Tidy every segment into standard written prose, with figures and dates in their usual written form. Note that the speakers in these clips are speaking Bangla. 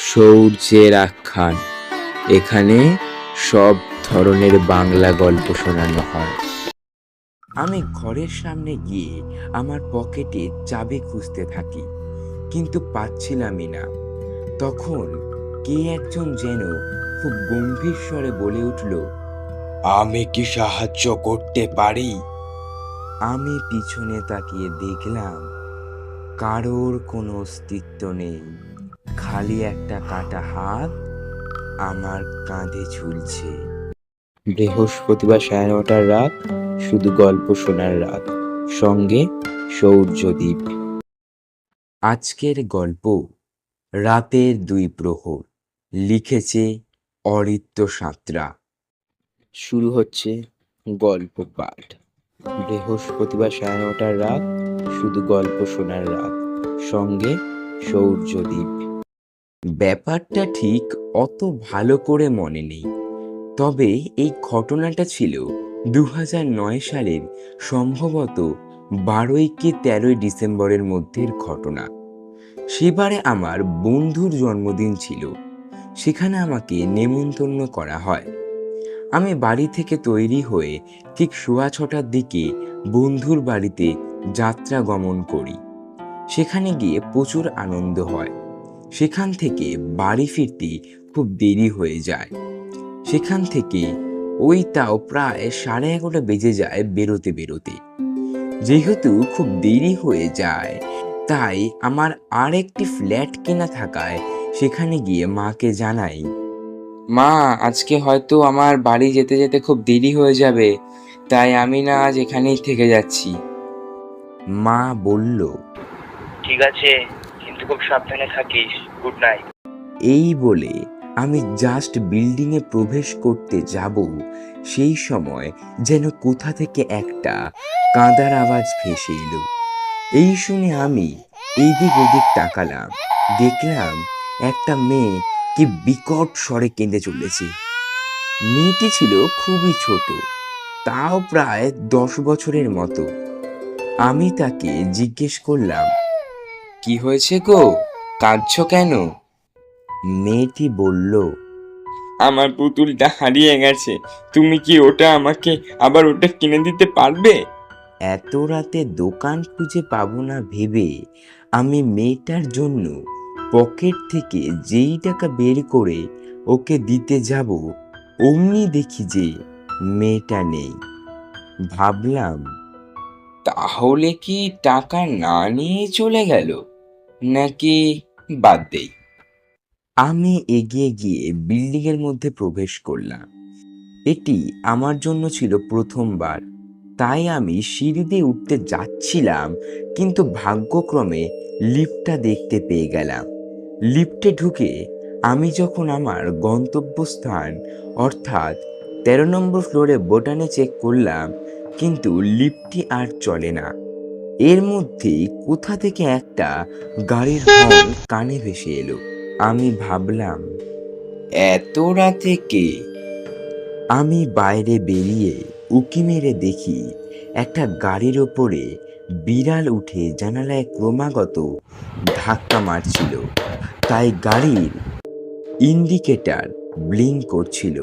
শৌর্যের আখ্যান। এখানে সব ধরনের বাংলা গল্প শোনানো হয়। আমি ঘরের সামনে গিয়ে আমার পকেটে চাবি খুঁজতে থাকি, কিন্তু পাচ্ছিলামই না। তখন কে একজন যেন খুব গম্ভীর স্বরে বলে উঠল, আমি কি সাহায্য করতে পারি? আমি পিছনে তাকিয়ে দেখলাম কারোর কোনো অস্তিত্ব নেই, খালি একটা কাটা হাত আমার কাঁধে ঝুলছে। বৃহস্পতিবার 9:30টার রাত, শুধু গল্প শোনার রাত, সঙ্গে সৌর্যদ্বীপ। আজকের গল্প রাতের 2 প্রহর, লিখেছে অরিত্র সাঁতরা। শুরু হচ্ছে গল্প পাঠ। বৃহস্পতিবার 9:30টার রাত, শুধু গল্প শোনার রাত, সঙ্গে সৌর্যদ্বীপ। ব্যাপারটা ঠিক অত ভালো করে মনে নেই, তবে এই ঘটনাটা ছিল 2009 সালের সম্ভবত 12 কি 13 ডিসেম্বরের মধ্যের ঘটনা। সেবারে আমার বন্ধুর জন্মদিন ছিল, সেখানে আমাকে নেমন্তন্ন করা হয়। আমি বাড়ি থেকে তৈরি হয়ে ঠিক 6:15টার দিকে বন্ধুর বাড়িতে যাত্রা গমন করি। সেখানে গিয়ে প্রচুর আনন্দ হয়। সেখান থেকে বাড়ি ফিরতে খুব দেরি হয়ে যায়। সেখান থেকে তাও প্রায় 11:30 বেজে যায় বেরোতে বেরোতে। যেহেতু খুব দেরি হয়ে যায়, তাই আমার আরেকটি ফ্ল্যাট কেনা থাকায় সেখানে গিয়ে মাকে জানাই, মা, আজকে হয়তো আমার বাড়ি যেতে যেতে খুব দেরি হয়ে যাবে, তাই আমি না আজ এখানেই থেকে যাচ্ছি। মা বলল, ঠিক আছে, কিন্তু খুব সাবধানে থাকিস। Good night. এই বলে আমি জাস্ট বিল্ডিংয়ে প্রবেশ করতে যাব, সেই সময় যেন কোথা থেকে একটা কাঁদার আওয়াজ ভেসে এলো। এই শুনে আমি এইদিক ওদিক তাকালাম, দেখলাম একটা মেয়ে কি বিকট স্বরে কেঁদে চলেছে। মেয়েটি ছিল খুবই ছোট, তাও প্রায় 10 বছরের মতো। আমি তাকে জিজ্ঞেস করলাম, কি হয়েছে গো, কাঁদছো কেন? মেয়েটি বলল, আমার পুতুলটা হারিয়ে গেছে, তুমি কি আমাকে আবার ওটা কিনে দিতে পারবে? এত রাতে দোকান খুঁজে পাবো না ভেবে আমি মেয়েটার জন্য পকেট থেকে যেই টাকা বের করে ওকে দিতে যাব, অমনি দেখি যে মেয়েটা নেই। ভাবলাম, তাহলে কি টাকা না নিয়ে চলে গেল, নাকি বাদ দেই। আমি এগিয়ে গিয়ে বিল্ডিং এর মধ্যে প্রবেশ করলাম। এটি আমার জন্য ছিল প্রথমবার, তাই আমি সিঁড়ি দিয়ে উঠতে যাচ্ছিলাম, কিন্তু ভাগ্যক্রমে লিফটটা দেখতে পেয়ে গেলাম। লিফটে ঢুকে আমি যখন আমার গন্তব্যস্থান অর্থাৎ 13 নম্বর ফ্লোরে বোতামে চেক করলাম, কিন্তু লিফটটি আর চলে না। এর মধ্যেই কোথা থেকে একটা গাড়ির হর্ন কানে ভেসে এলো। আমি ভাবলাম, এত রাতে কে? আমি বাইরে বেরিয়ে উঁকি মেরে দেখি একটা গাড়ির ওপরে বিড়াল উঠে জানালায় ক্রমাগত ধাক্কা মারছিল, তাই গাড়ির ইন্ডিকেটর ব্লিঙ্ক করছিল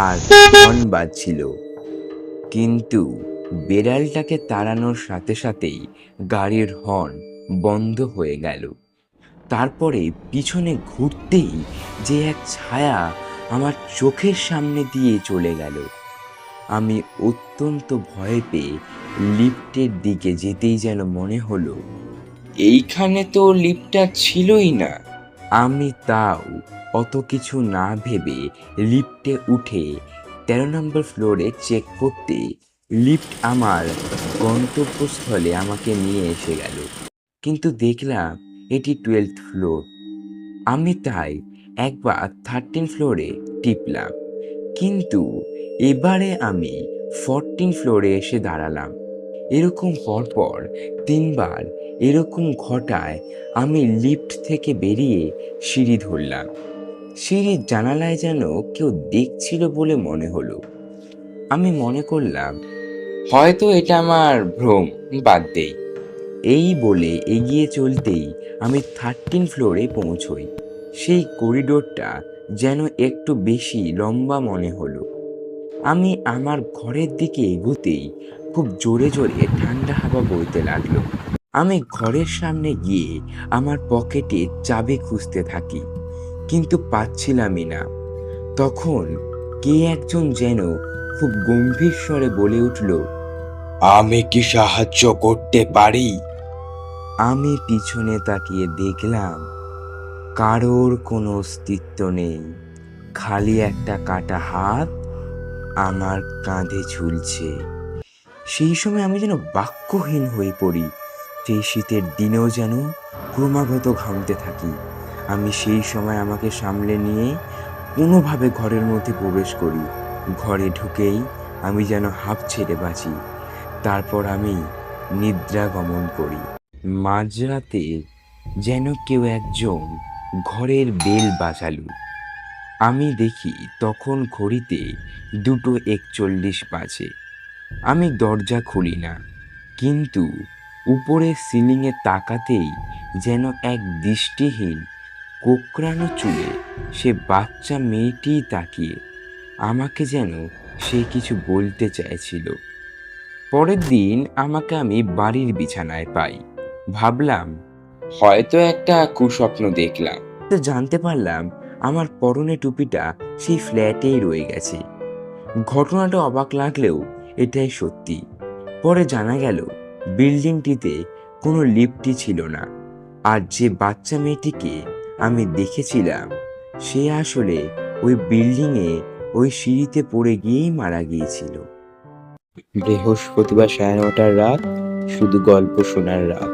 আর হর্ন বাজছিল। কিন্তু বিড়ালটাকে তাড়ানোর সাথে সাথেই গাড়ির হর্ন বন্ধ হয়ে গেল। তারপরে পিছনে ঘুরতেই যে এক ছায়া আমার চোখের সামনে দিয়ে চলে গেল। আমি অত্যন্ত ভয় পেয়ে লিফটের দিকে যেতেই যেন মনে হলো, এইখানে তো লিফটটা ছিলই না। আমি তাও অত কিছু না ভেবে লিফটে উঠে 13 নম্বর ফ্লোরে চেক করতে লিফট আমার গন্তব্যস্থলে আমাকে নিয়ে এসে গেল, কিন্তু দেখলাম এটি 12th ফ্লোর। আমি তাই একবার 13 ফ্লোরে টিপলাম, কিন্তু এবারে আমি 14 ফ্লোরে এসে দাঁড়ালাম। এরকম পরপর 3বার এরকম ঘটায় আমি লিফট থেকে বেরিয়ে সিঁড়ি ধরলাম। সিঁড়ির জানালায় যেন কেউ দেখছিল বলে মনে হলো। আমি মনে করলাম, হয়তো এটা আমার ভ্রম, বাদ দেই। এই বলে এগিয়ে চলতেই আমি 13 ফ্লোরে পৌঁছই। সেই করিডোরটা যেন একটু বেশি লম্বা মনে হলো। আমি আমার ঘরের দিকে এগোতেই খুব জোরে জোরে ঠান্ডা হাওয়া বইতে লাগলো। আমি ঘরের সামনে গিয়ে আমার পকেটে চাবি খুঁজতে থাকি, কিন্তু পাচ্ছিলামই না। তখন কে একজন যেন খুব গম্ভীর স্বরে বলে উঠল, আমি কি সাহায্য করতে পারি? আমি পিছনে তাকিয়ে দেখলাম কারোর কোনো অস্তিত্ব নেই, খালি একটা কাটা হাত আমার কাঁধে ঝুলছে। সেই সময় আমি যেন বাক্যহীন হয়ে পড়ি। সেই শীতের দিনেও যেন ক্রমাগত ঘামতে থাকি। আমি সেই সময় আমাকে সামলে নিয়ে কোনোভাবে ঘরের মধ্যে প্রবেশ করি। ঘরে ঢুকেই আমি যেন হাঁপ ছেড়ে বাঁচি। তারপর আমি নিদ্রা গমন করি। মাঝরাতে যেন কেউ একজন ঘরের বেল বাজালো। আমি দেখি তখন ঘড়িতে 2:41 বাজে। আমি দরজা খুলি না, কিন্তু উপরের সিলিংয়ে তাকাতেই যেন এক দৃষ্টিহীন কোঁকড়ানো চুলে সে বাচ্চা মেয়েটিই তাকিয়ে আমাকে যেন সে কিছু বলতে চাইছিল। পরের দিন আমাকে আমি বাড়ির বিছানায় পাই। ভাবলাম হয়তো একটা কুস্বপ্ন দেখলাম। তো জানতে পারলাম আমার পরনে টুপিটা সেই ফ্ল্যাটেই রয়ে গেছে। ঘটনাটা অবাক লাগলেও এটাই সত্যি। পরে জানা গেল বিল্ডিংটিতে কোনো লিফটই ছিল না, আর যে বাচ্চা মেয়েটিকে আমি দেখেছিলাম সে আসলে ওই বিল্ডিংয়ে ওই সিঁড়িতে পড়ে গিয়েই মারা গিয়েছিল। বৃহস্পতিবার 9:30টার রাত, শুধু গল্প শোনার রাত,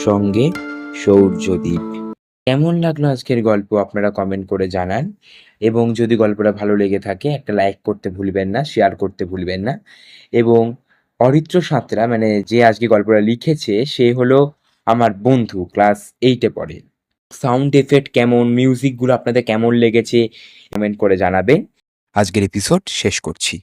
সঙ্গে সৌর্যদীপ। কেমন লাগলো আজকের গল্প আপনারা কমেন্ট করে জানান, এবং যদি গল্পটা ভালো লেগে থাকে একটা লাইক করতে ভুলবেন না, শেয়ার করতে ভুলবেন না। এবং অরিত্র সাঁতরা মানে যে আজকে গল্পটা লিখেছে সে হলো আমার বন্ধু, ক্লাস 8-এ পড়ে। সাউন্ড এফেক্ট কেমন, মিউজিকগুলো আপনাদের কেমন লেগেছে কমেন্ট করে জানাবেন। আজকের এপিসোড শেষ করছি।